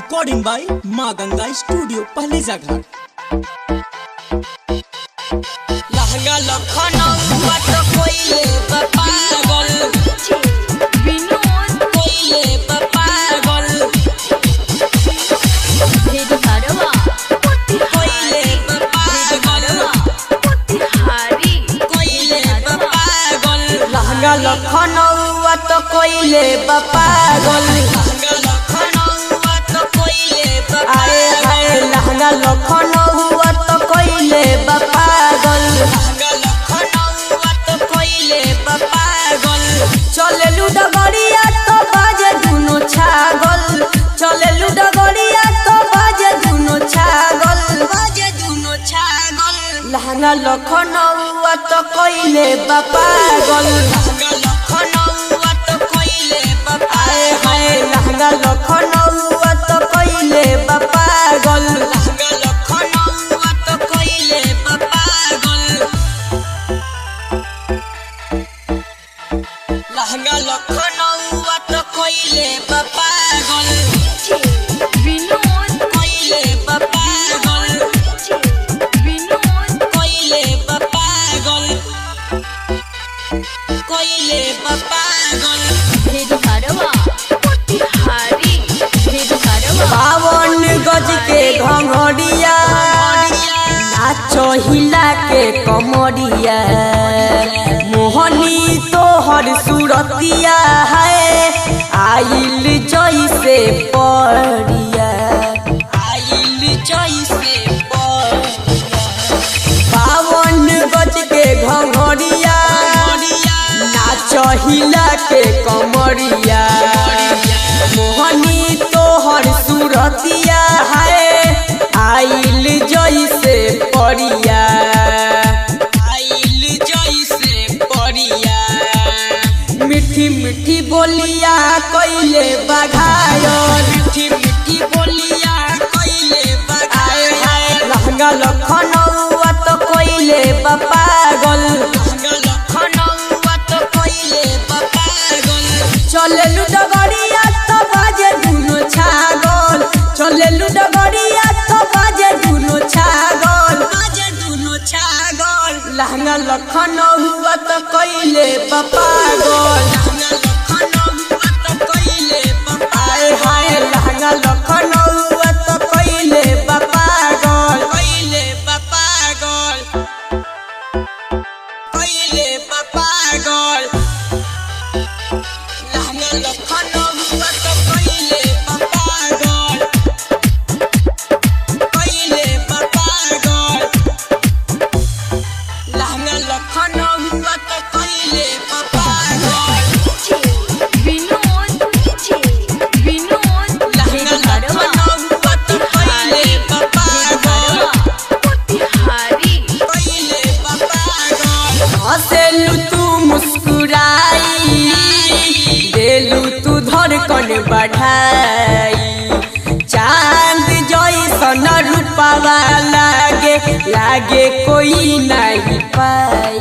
Recording by माँ Ganga studio पहले जगह। लहंगा लखनऊ तो कोई पागल विनोद कोई पागल भेद भरवा कोई पागल हारी कोई पागल लहंगा लखनऊ तो कोई पागल लहंगा लखनऊ तो कोइले पागल चले डगरिया तो बाजे दुनो छागल चले डगरिया तो बाजे दुनो छागल लहंगा लखनऊ तो कोइले पागल लहंगा लखनऊ तो कोइले पागल लहंगा लखनऊ तो कोइले पागल विनोद कोइले पागल विनोद कोइले पागल कोइले पागल भेद भरवा हारी भेद भरवा 52 गज के घंघरिया नाचो हिला के कमरिया मोहनी तोहर सूरतिया है आइल जैसे परिया आइल जैसे परिया 52 गज के घंघरिया नाचो हिला के कमरिया मोहनी तोहर सूरतिया है आइल जैसे परिया मीठी मीठी बोलिया कोइले बघायल मीठी मीठी बोलिया कोइले बघायल लहंगा लखनऊ तो कोइले पागल लहंगा लखनऊ तो कोइले पागल चले डगरिया तो बाजे दुनो छागल चले डगरिया तो बाजे दुनो छागल लहंगा लखनऊ तो कोइले पागल लहंगा लखनऊ तो कोइले पागल कोइले पागल लहंगा लखनऊ तो कोइले पागल कोइले पागल लहंगा लखनऊ तो कोइले पागल विनोद विनोद लहंगा लखनऊ तो कोइले पागल हारी कोइले पागल हंसेलू तू मुस्कुराई देलू तू धड़कन बढ़ाई चांद जैसन रूपवा लागे लागे कोई नहीं पाई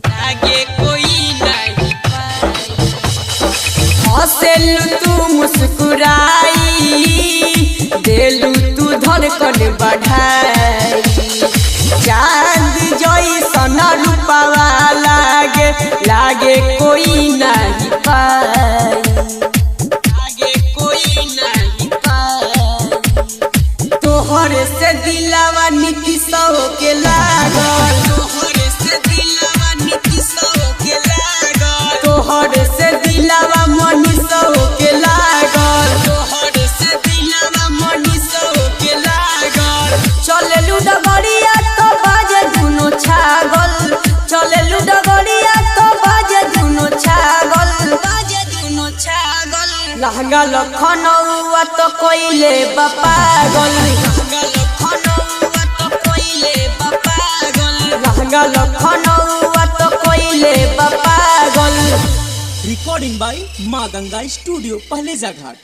लागे कोई नहीं पाई हंसेलू तू मुस्कुराई देलू तू धड़कन बढ़ाई चांद जैसन रूपवा लागे लागे कोई नहीं पाई लागे कोई नहीं पाई तोहर से दिलवा नीतीश के लागल तोहर से दिलवा नीतीश के लागल तोहर से दिलवा मनीष के लागल तोहर से दिलवा मनीष के लागल चले डगरिया तो बाजे दुनो छागल चले डगरिया तो बाजे दुनो छागल लहंगा लखनऊ तो कोइले पागल लहंगा लखनऊ तो कोइले पागल लहंगा लखनऊ तो कोइले पागल रिकॉर्डिंग बाय माँ गंगा स्टूडियो पहले जगह।